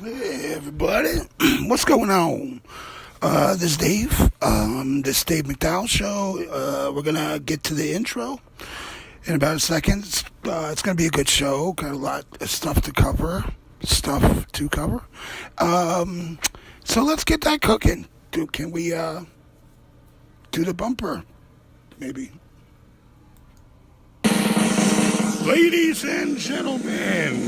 Hey everybody, what's going on? This is Dave. This is Dave MacDowell show. We're gonna get to the intro in about a second. It's gonna be a good show. Got a lot of stuff to cover. So let's get that cooking. Can we do the bumper? Maybe. Ladies and gentlemen,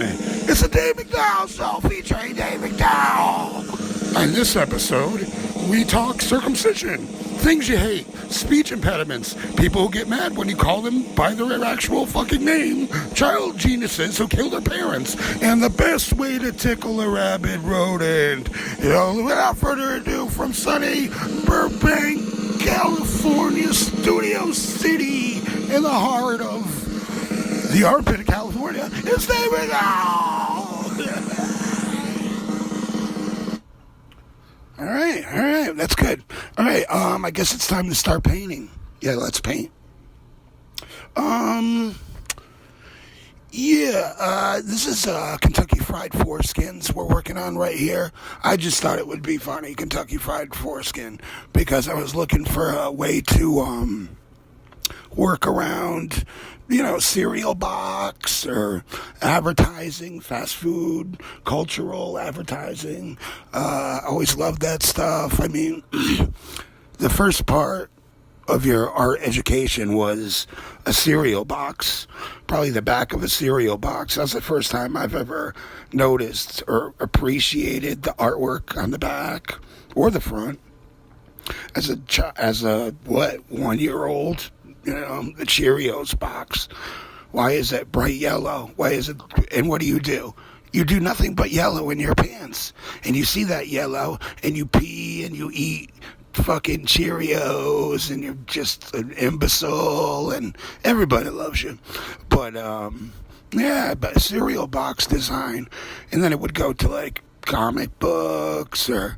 it's a Dave MacDowell show featuring Dave MacDowell. On this episode, we talk circumcision, things you hate, speech impediments, people who get mad when you call them by their actual fucking name, child geniuses who kill their parents, and the best way to tickle a rabid rodent. Without further ado, from sunny Burbank, California, Studio City, in the heart of the armpit of California, it's David. All right, that's good. All right, I guess it's time to start painting. Yeah, let's paint. This is Kentucky Fried Foreskins we're working on right here. I just thought it would be funny, Kentucky Fried Foreskin, because I was looking for a way to work around, cereal box or advertising, fast food, cultural advertising. Always loved that stuff. I mean, the first part of your art education was a cereal box, probably the back of a cereal box. That's the first time I've ever noticed or appreciated the artwork on the back or the front. As a 1-year-old, the Cheerios box. Why is it bright yellow? Why is it? And what do? You do nothing but yellow in your pants. And you see that yellow, and you pee, and you eat fucking Cheerios, and you're just an imbecile, and everybody loves you. But, but cereal box design. And then it would go to, like, comic books or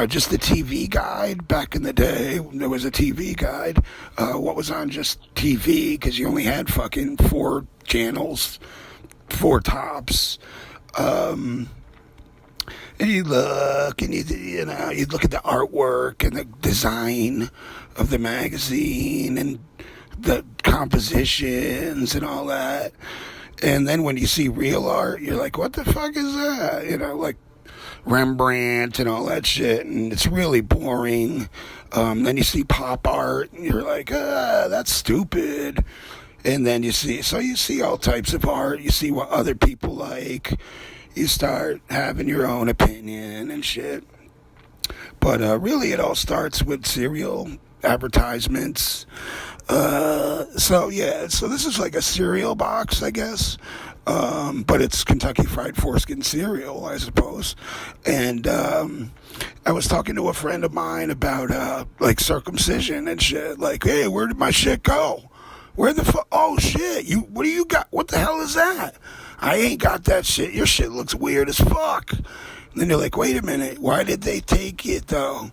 just the TV guide. Back in the day, there was a TV guide. What was on just TV, because you only had fucking 4 channels, 4 tops. And you look, and you'd look at the artwork and the design of the magazine and the compositions and all that. And then when you see real art, you're like, what the fuck is that? Like Rembrandt and all that shit, and it's really boring. Then you see pop art, and you're like, that's stupid. And then you see all types of art. You see what other people like. You start having your own opinion and shit. But really, it all starts with cereal advertisements. So this is like a cereal box, I guess. But it's Kentucky Fried Foreskin cereal, I suppose. And I was talking to a friend of mine about like circumcision and shit. Like, hey, where did my shit go? Where the fuck? Oh shit! What do you got? What the hell is that? I ain't got that shit. Your shit looks weird as fuck. And then you're like, wait a minute, why did they take it though?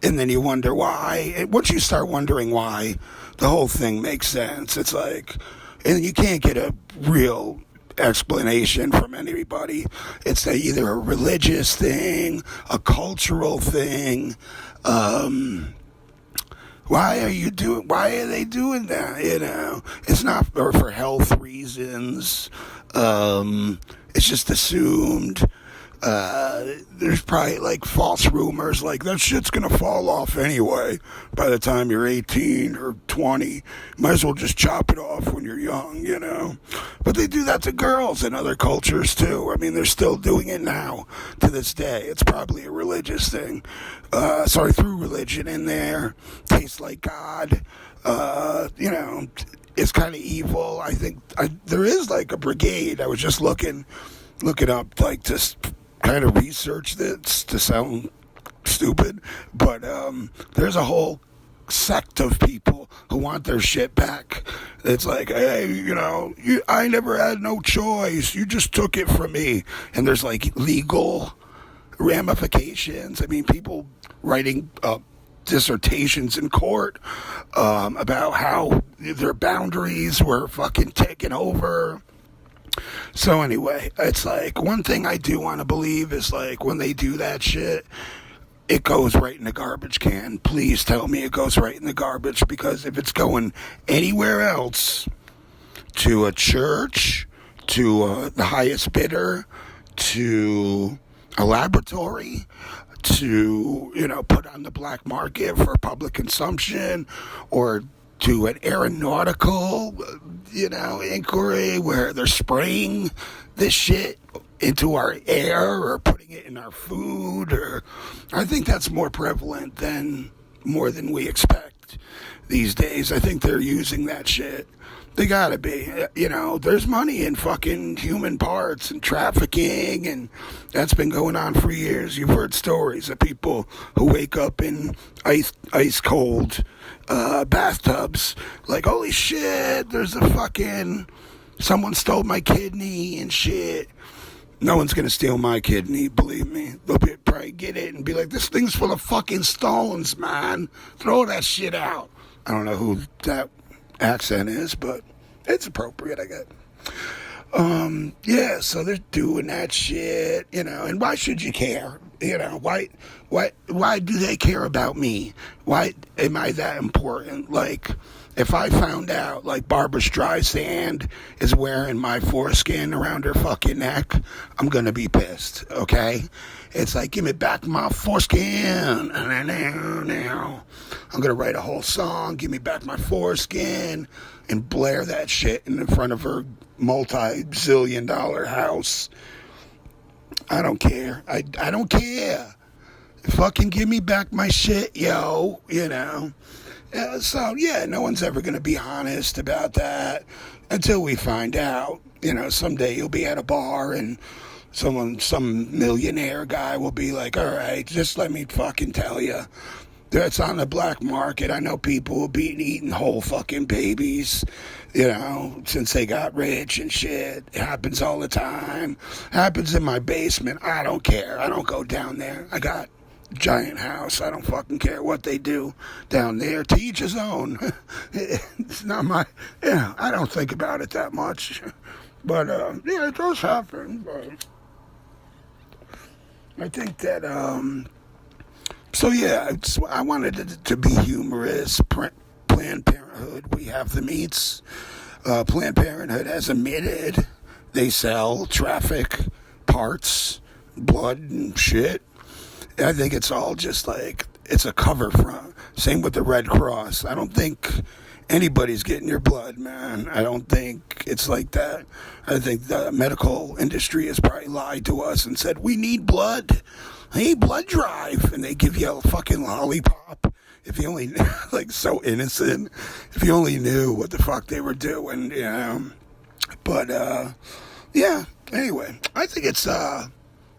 And then you wonder why. And once you start wondering why, the whole thing makes sense. It's like, and you can't get a real explanation from anybody. It's either a religious thing, a cultural thing. Why are they doing that? It's not for health reasons. It's just assumed. There's probably like false rumors like that shit's gonna fall off anyway by the time you're 18 or 20. Might as well just chop it off when you're young, But they do that to girls in other cultures too. I mean, they're still doing it now to this day. It's probably a religious thing. Through religion in there. Tastes like God. It's kind of evil. I think there is like a brigade. I was just looking up, like, to kind of research this to sound stupid, but there's a whole sect of people who want their shit back. It's like, hey, I never had no choice. You just took it from me. And there's like legal ramifications. I mean, people writing dissertations in court about how their boundaries were fucking taken over. So anyway, it's like one thing I do want to believe is like when they do that shit, it goes right in the garbage can. Please tell me it goes right in the garbage, because if it's going anywhere else, to a church, to the highest bidder, to a laboratory, to, put on the black market for public consumption, or to an aeronautical, inquiry where they're spraying this shit into our air or putting it in our food, or I think that's more prevalent more than we expect these days. I think they're using that shit. They gotta be. There's money in fucking human parts and trafficking, and that's been going on for years. You've heard stories of people who wake up in ice cold bathtubs like, holy shit, someone stole my kidney and shit. No one's gonna steal my kidney, believe me. They'll probably get it and be like, this thing's full of fucking stones, man. Throw that shit out. I don't know who that accent is, but it's appropriate, I guess. So they're doing that shit, and why should you care? Why do they care about me? Why am I that important? Like, if I found out, like, Barbra Streisand is wearing my foreskin around her fucking neck, I'm gonna be pissed, okay? It's like, give me back my foreskin. Now. I'm gonna write a whole song, give me back my foreskin, and blare that shit in front of her multi-zillion-dollar house. I don't care. I don't care. Fucking give me back my shit, yo, no one's ever going to be honest about that until we find out. Someday you'll be at a bar and some millionaire guy will be like, all right, just let me fucking tell you. That's on the black market. I know people will be eating whole fucking babies, since they got rich and shit. It happens all the time. Happens in my basement. I don't care. I don't go down there. I got a giant house. I don't fucking care what they do down there. To each his own. It's not my, I don't think about it that much. But, it does happen. But I think that, I wanted it to be humorous. Planned Parenthood, we have the meats. Planned Parenthood has admitted they sell traffic parts, blood and shit. I think it's all just like, it's a cover front. Same with the Red Cross. I don't think anybody's getting your blood, man. I don't think it's like that. I think the medical industry has probably lied to us and said, we need blood. Hey, blood drive. And they give you a fucking lollipop. If you only, like, so innocent. If you only knew what the fuck they were doing, But, anyway, I think it's,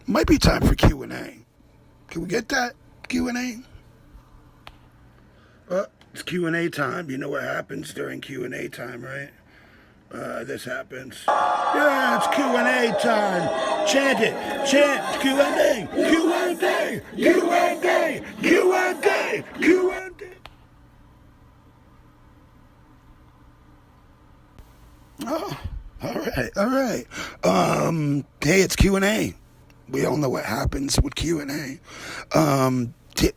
might be time for Q&A. Can we get that Q&A? It's Q&A time. You know what happens during Q&A time, right? This happens. Yeah, it's Q&A time. Chant it. Chant Q&A. Q&A. Q&A. Q&A. Q&A. Oh, all right. Hey, it's Q&A. We all know what happens with Q&A.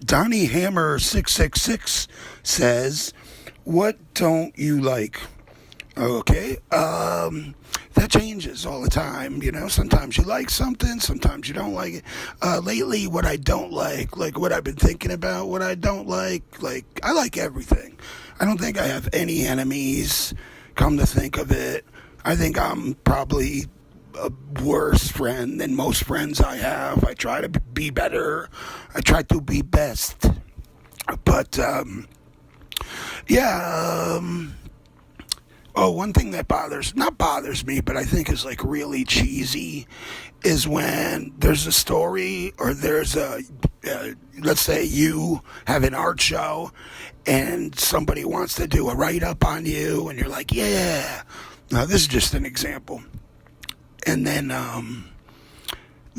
Donnie Hammer 666 says, what don't you like? Okay, that changes all the time, sometimes you like something, sometimes you don't like it. Lately, what I don't like what I've been thinking about, what I don't like, I like everything. I don't think I have any enemies, come to think of it. I think I'm probably a worse friend than most friends I have. I try to be better. I try to be best. But, one thing that not bothers me, but I think is like really cheesy, is when there's a story or there's let's say you have an art show and somebody wants to do a write-up on you and you're like, yeah. Now, this is just an example. And then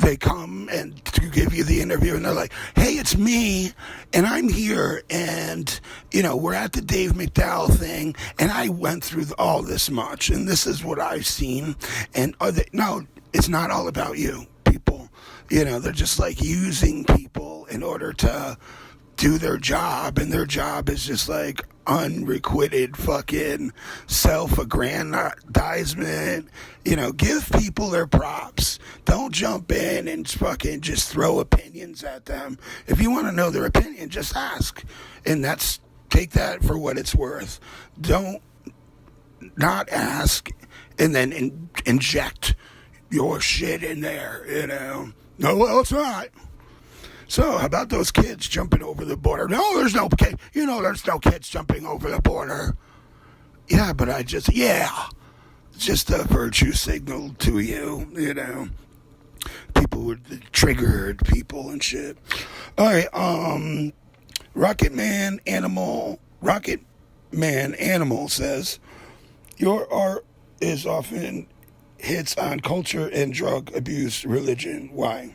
they come and to give you the interview, and they're like, hey, it's me, and I'm here, and, we're at the Dave MacDowell thing, and I went through all this much, and this is what I've seen, and no, it's not all about you, people. They're just like using people in order to do their job, and their job is just like unrequited fucking self-aggrandizement. Give people their props. Don't jump in and fucking just throw opinions at them. If you want to know their opinion, just ask. And take that for what it's worth. Don't not ask and then inject your shit in there, No, well, it's not. So, how about those kids jumping over the border? No, there's no kid. There's no kids jumping over the border. Yeah, but it's just a virtue signal to you, People were triggered people and shit. All right, Rocket Man Animal says, your art is often hits on culture and drug abuse, religion. Why?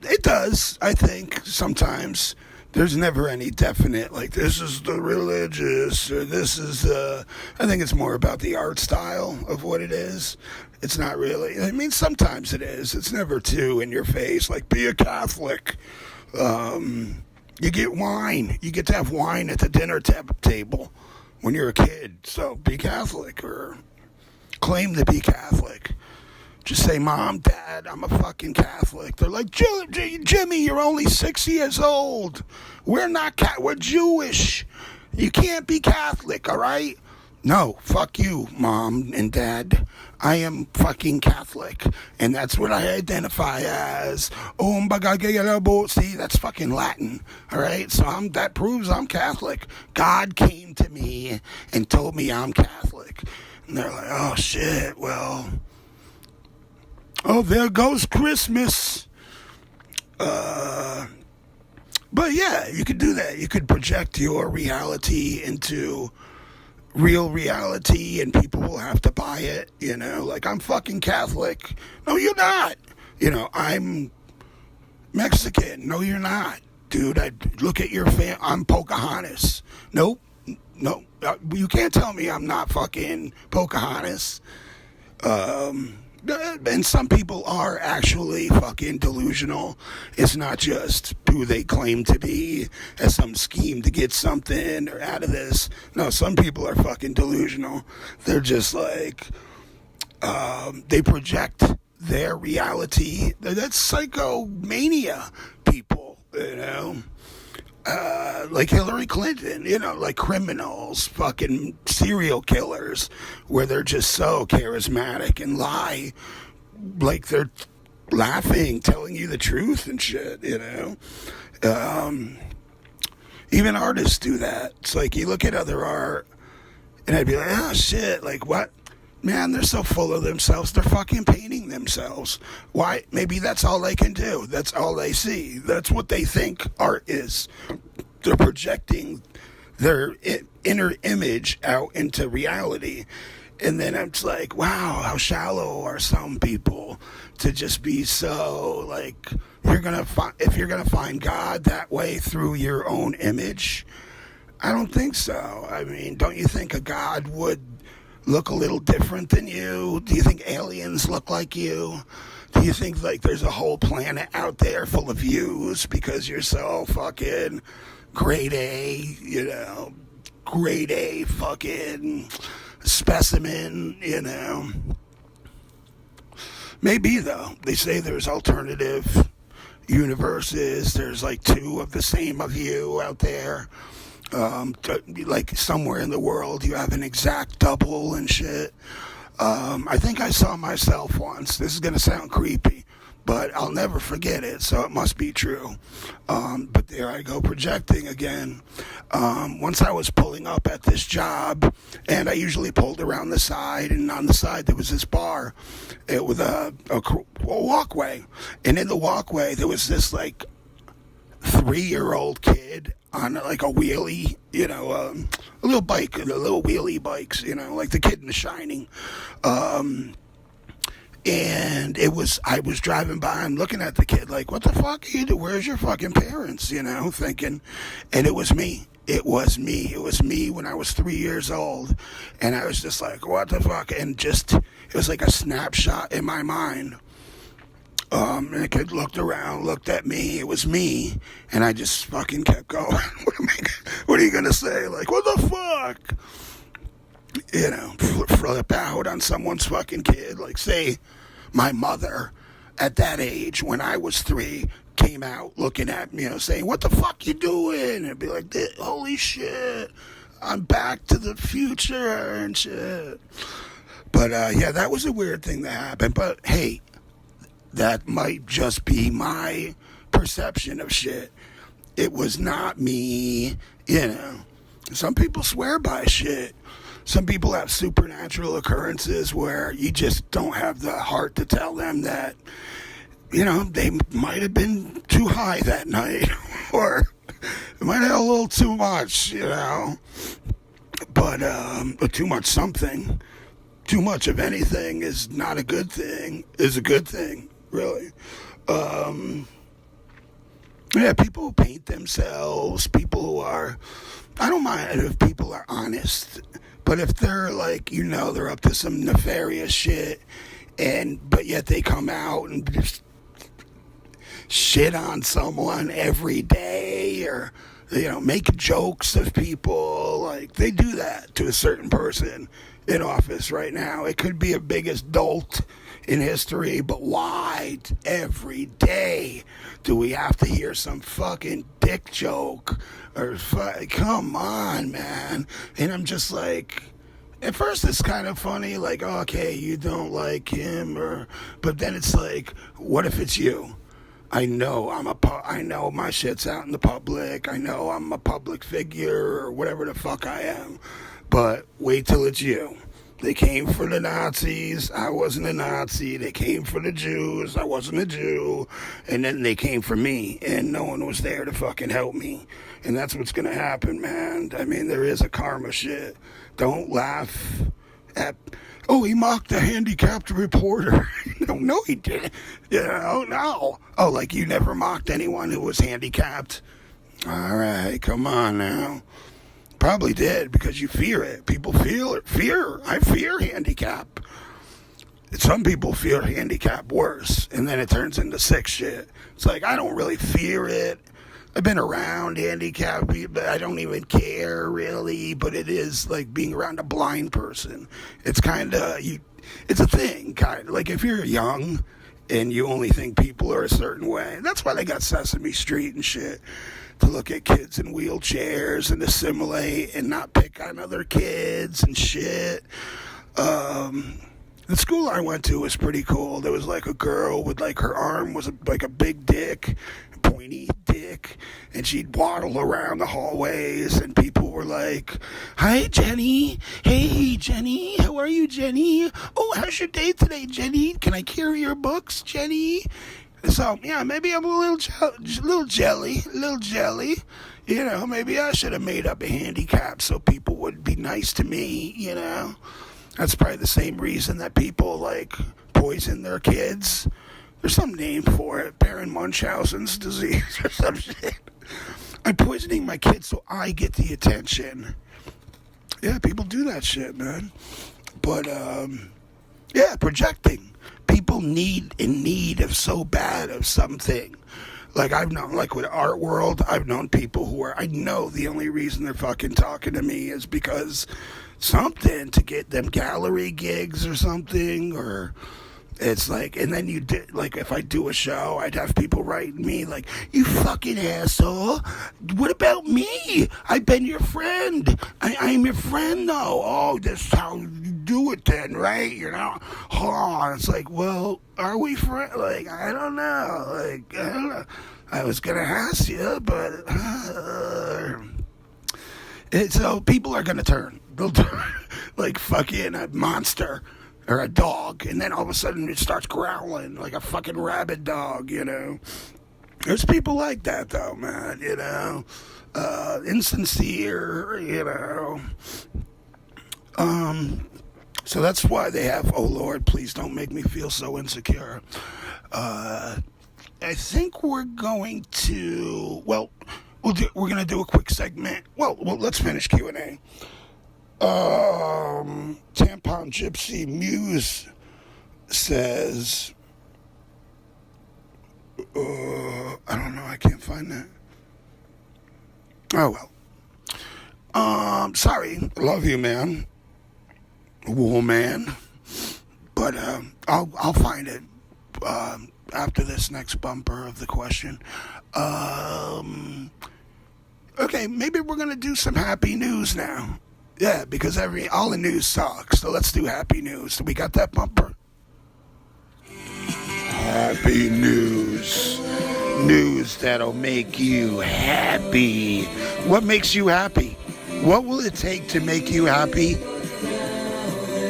It does, I think, sometimes. There's never any definite, like, this is the religious, or this is I think it's more about the art style of what it is. It's not really, sometimes it is. It's never too in your face, like, be a Catholic. You get wine. You get to have wine at the dinner table when you're a kid. So be Catholic, or claim to be Catholic. Just say, Mom, Dad, I'm a fucking Catholic. They're like, Jimmy, you're only 6 years old. We're not we're Jewish. You can't be Catholic, all right? No, fuck you, Mom and Dad. I am fucking Catholic, and that's what I identify as. See, that's fucking Latin, all right? So that proves I'm Catholic. God came to me and told me I'm Catholic. And they're like, oh, shit, well... oh, there goes Christmas. But yeah, you could do that. You could project your reality into real reality, and people will have to buy it, like, I'm fucking Catholic. No, you're not. I'm Mexican. No, you're not. Dude, I look at your I'm Pocahontas. Nope. No, you can't tell me I'm not fucking Pocahontas. And some people are actually fucking delusional. It's not just who they claim to be as some scheme to get something or out of this. No, some people are fucking delusional. They're just like, they project their reality. That's psychomania people, like Hillary Clinton, like criminals, fucking serial killers, where they're just so charismatic and lie, like they're laughing, telling you the truth and shit, Even artists do that. It's like, you look at other art, and I'd be like, oh shit, like what? Man, they're so full of themselves, they're fucking painting themselves. Why? Maybe that's all they can do. That's all they see. That's what they think art is. They're projecting their inner image out into reality. And then it's like, wow, how shallow are some people to just be so, like, if you're gonna find God that way through your own image? I don't think so. Don't you think a God would look a little different than you? Do you think aliens look like you? Do you think, like, there's a whole planet out there full of yous because you're so fucking grade A, grade A fucking specimen, Maybe, though. They say there's alternative universes. There's, like, 2 of the same of you out there. Like, somewhere in the world you have an exact double and shit. I think I saw myself once. This is gonna sound creepy, but I'll never forget it, so it must be true. But there I go, projecting again. Once I was pulling up at this job, and I usually pulled around the side, and on the side there was this bar with a walkway, and in the walkway there was this, like, 3-year-old kid on, like, a wheelie, a little bike, little wheelie bikes, like the kid in The Shining. And I was driving by and looking at the kid like, what the fuck are you doing? Where's your fucking parents? Thinking. And it was me. It was me. It was me when I was 3 years old. And I was just like, what the fuck? And it was like a snapshot in my mind. And the kid looked around, looked at me. It was me. And I just fucking kept going. What are you going to say? Like, what the fuck? Flip out on someone's fucking kid. Like, say, my mother at that age, when I was 3, came out looking at me, saying, what the fuck you doing? And be like, holy shit, I'm back to the future and shit. But, yeah, that was a weird thing that happened. But, hey, that might just be my perception of shit. It was not me, Some people swear by shit. Some people have supernatural occurrences where you just don't have the heart to tell them that, they might have been too high that night or they might have a little too much, but too much something. Too much of anything is not a good thing, is a good thing, really. Yeah, people who paint themselves, people who are, I don't mind if people are honest. But if they're like, they're up to some nefarious shit, but yet they come out and just shit on someone every day or, make jokes of people, like they do that to a certain person in office right now. It could be a biggest dolt in history, but why every day do we have to hear some fucking dick joke or come on, man? And I'm just like, at first it's kind of funny, like, okay, you don't like him, but then it's like, what if it's you? I know I know my shit's out in the public. I know I'm a public figure or whatever the fuck I am, but wait till it's you. They came for the Nazis. I wasn't a Nazi. They came for the Jews. I wasn't a Jew. And then they came for me, and no one was there to fucking help me. And that's what's going to happen, man. I mean, there is a karma shit. Don't laugh at, he mocked a handicapped reporter. No, he didn't. No. Oh, like you never mocked anyone who was handicapped? All right, come on now. Probably did, because you fear it. People feel it. Fear. I fear handicap. Some people fear handicap worse, and then it turns into sick shit. It's like, I don't really fear it. I've been around handicapped people, but I don't even care, really. But it is like being around a blind person. It's kind of, it's a thing, kind of. Like, if you're young and you only think people are a certain way, that's why they got Sesame Street and shit. To look at kids in wheelchairs and assimilate and not pick on other kids and shit. The school I went to was pretty cool. There was like a girl with like her arm was like a big dick, pointy dick, and she'd waddle around the hallways and people were like, hi Jenny, hey Jenny, how are you Jenny? Oh, how's your day today Jenny? Can I carry your books Jenny? So, yeah, maybe I'm a little jelly. Maybe I should have made up a handicap so people would be nice to me, That's probably the same reason that people, like, poison their kids. There's some name for it, Baron Munchausen's disease or some shit. I'm poisoning my kids so I get the attention. Yeah, people do that shit, man. But, yeah, projecting. People in need of so bad of something. Like, I've known, like with art world, I've known people who I know the only reason they're fucking talking to me is because something to get them gallery gigs or something, or it's like, and then like, if I do a show, I'd have people write me like, you fucking asshole, what about me? I've been your friend. I'm your friend though. Oh, that's how you do it then, right? Oh, it's like, well, are we friends? Like, I don't know. I was gonna ask you, but so people are gonna turn. They'll turn like fucking a monster or a dog, and then all of a sudden it starts growling like a fucking rabid dog, There's people like that, though, man, insincere, So that's why they have, oh Lord, please don't make me feel so insecure. I think we're going to, well, we're going to do a quick segment. Well, let's finish Q&A. Tampon Gypsy Muse says, I don't know, I can't find that. Oh, well. Sorry, love you, man. Woman. But, I'll find it, after this next bumper of the question. Okay, maybe we're gonna do some happy news now. Yeah, because all the news sucks, so let's do happy news. So we got that bumper. Happy news. News that'll make you happy. What makes you happy? What will it take to make you happy?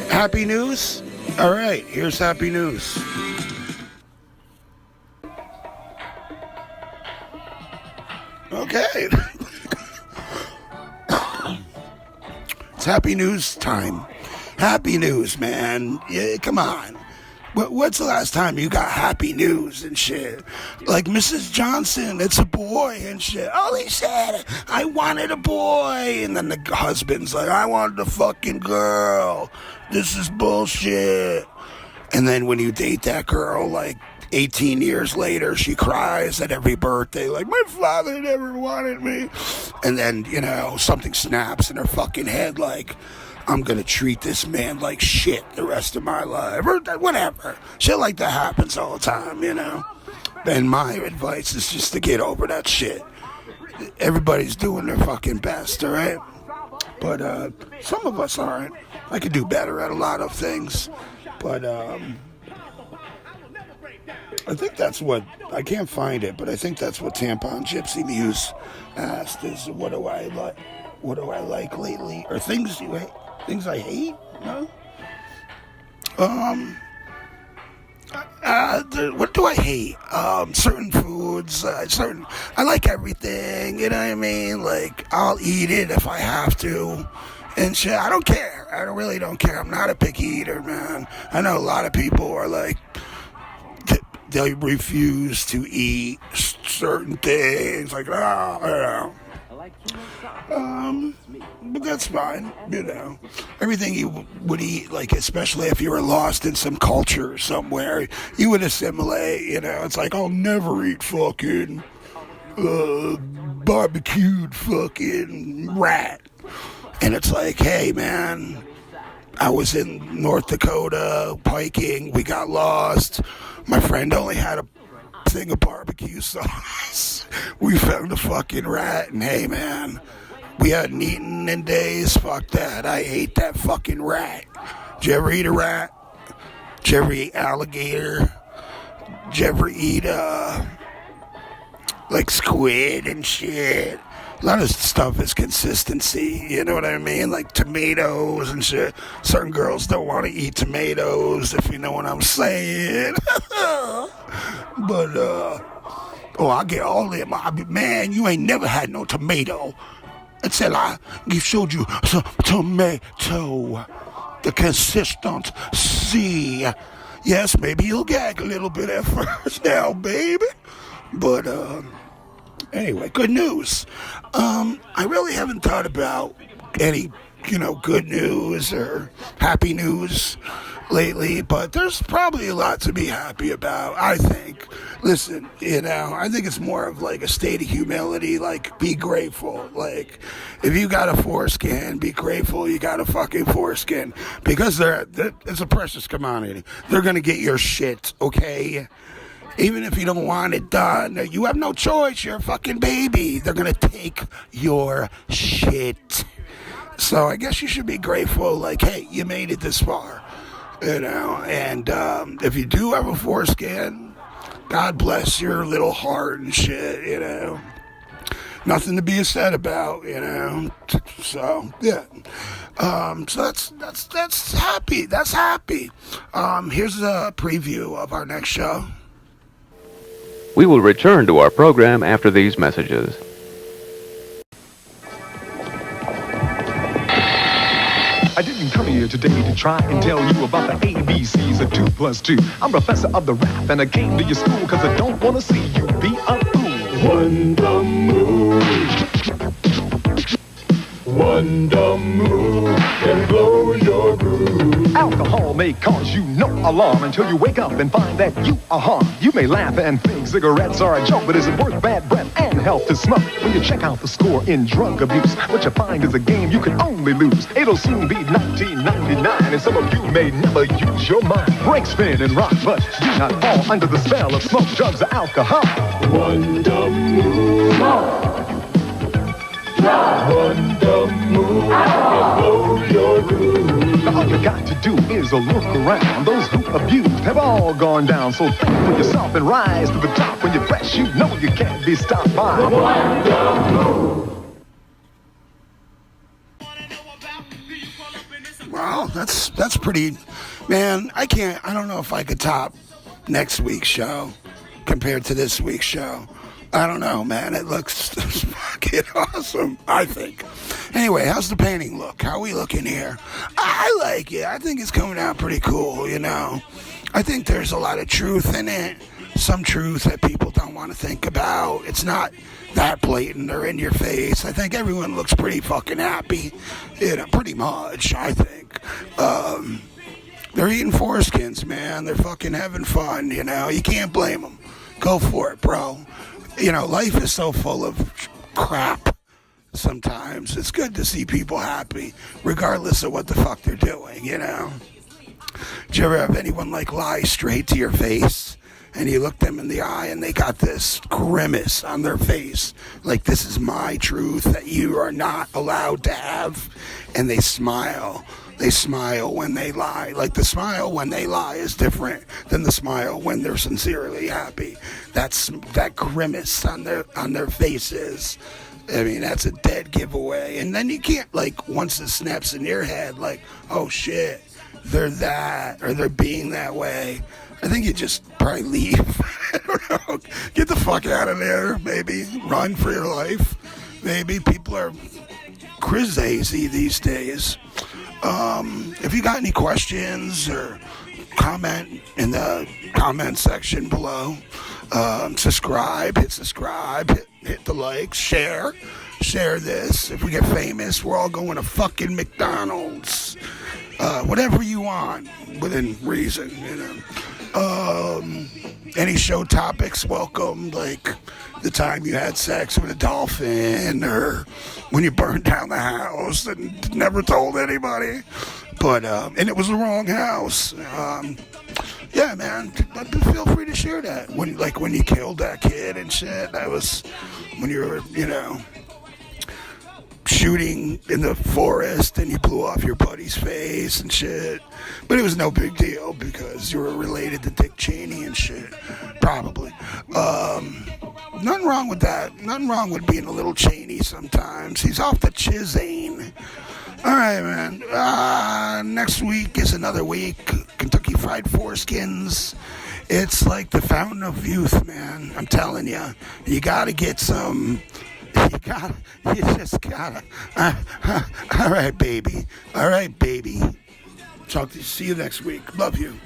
Happy news? All right, here's happy news. Okay. It's happy news time. Happy news, man. Yeah, come on. What's the last time you got happy news and shit? Like Mrs. Johnson, it's a boy and shit. Oh, he said, I wanted a boy. And then the husband's like, I wanted a fucking girl. This is bullshit. And then when you date that girl, like 18 years later, she cries at every birthday, like, my father never wanted me. And then, something snaps in her fucking head, like, I'm gonna treat this man like shit the rest of my life, or whatever. Shit like that happens all the time, And my advice is just to get over that shit. Everybody's doing their fucking best, alright? But, some of us aren't. I could do better at a lot of things. But, I think that's what, I can't find it, but I think that's what Tampon Gypsy Muse asked, is what do I like lately? Or things you hate? Things I hate? No? What do I hate? Certain foods, I like everything, you know what I mean? Like, I'll eat it if I have to, and shit, I don't care. I really don't care. I'm not a picky eater, man. I know a lot of people are like, they refuse to eat certain things, like, but that's fine, Everything you would eat, like, especially if you were lost in some culture somewhere, you would assimilate, It's like, I'll never eat fucking barbecued fucking rat. And it's like, hey, man, I was in North Dakota hiking, we got lost. My friend only had a thing of barbecue sauce. We found a fucking rat, and hey, man, we hadn't eaten in days. Fuck that. I ate that fucking rat. Did you ever eat a rat? Did you ever eat alligator? Did you ever eat, like squid and shit? A lot of stuff is consistency, you know what I mean? Like tomatoes and shit. Certain girls don't want to eat tomatoes, if you know what I'm saying. But, I get all of them. Man, you ain't never had no tomato until I showed you some tomato. The consistency. Yes, maybe you'll gag a little bit at first now, baby. But, anyway, good news. I really haven't thought about any, good news or happy news lately, but there's probably a lot to be happy about, I think. Listen, I think it's more of like a state of humility, like, be grateful. Like, if you got a foreskin, be grateful you got a fucking foreskin, because it's a precious commodity. They're gonna get your shit, okay? Even if you don't want it done, you have no choice. You're a fucking baby. They're going to take your shit. So I guess you should be grateful, like, hey, you made it this far. And if you do have a foreskin, God bless your little heart and shit, Nothing to be sad about, So, yeah. So that's happy. That's happy. Here's a preview of our next show. We will return to our program after these messages. I didn't come here here today to try and tell you about the ABCs of 2 plus 2. I'm professor of the rap and I came to your school because I don't want to see you be a fool. Wonder Move. Wonder Move can blow your groove. Alcohol may cause you no alarm until you wake up and find that you are harmed. You may laugh and think cigarettes are a joke, but is it worth bad breath and health to smoke? When you check out the score in drug abuse, what you find is a game you can only lose. It'll soon be 1999, and some of you may never use your mind. Break, spin, and rock, but do not fall under the spell of smoke, drugs, or alcohol. Wonder Move. Wonder Move can blow your groove. Now all you got to do is a look around. Those who abused have all gone down. So think for yourself and rise to the top. When you're fresh, you know you can't be stopped by Wonder Move. Well, that's pretty, man. I don't know if I could top next week's show compared to this week's show. I don't know, man. It looks fucking awesome, I think. Anyway, how's the painting look? How are we looking here? I like it. I think it's coming out pretty cool, you know. I think there's a lot of truth in it. Some truth that people don't want to think about. It's not that blatant or in your face. I think everyone looks pretty fucking happy. You know, pretty much, I think. They're eating foreskins, man. They're fucking having fun, you know. You can't blame them. Go for it, bro. You know, life is so full of crap sometimes. It's good to see people happy, regardless of what the fuck they're doing, you know? Did you ever have anyone, like, lie straight to your face, and you look them in the eye, and they got this grimace on their face, like, this is my truth that you are not allowed to have, and they smile. They smile when they lie. Like, the smile when they lie is different than the smile when they're sincerely happy. That grimace on their faces. I mean, that's a dead giveaway. And then you can't, like, once it snaps in your head, like, oh shit, they're that, or they're being that way. I think you just probably leave. I don't know. Get the fuck out of there, maybe. Run for your life. Maybe people are crazy these days. If you got any questions or comment in the comment section below, hit subscribe, hit the like, share this. If we get famous, we're all going to fucking McDonald's. Whatever you want, within reason, you know. Any show topics, welcome, like the time you had sex with a dolphin, or when you burned down the house and never told anybody, but, and it was the wrong house. Yeah, man, feel free to share that. When you killed that kid and shit, that was when you were, you know, shooting in the forest and you blew off your buddy's face and shit. But it was no big deal because you were related to Dick Cheney and shit. Probably. Nothing wrong with that. Nothing wrong with being a little Cheney sometimes. He's off the chisane. Alright, man. Next week is another week. Kentucky Fried Foreskins. It's like the fountain of youth, man. I'm telling you. You gotta get some. You just gotta. All right, baby. See you next week. Love you.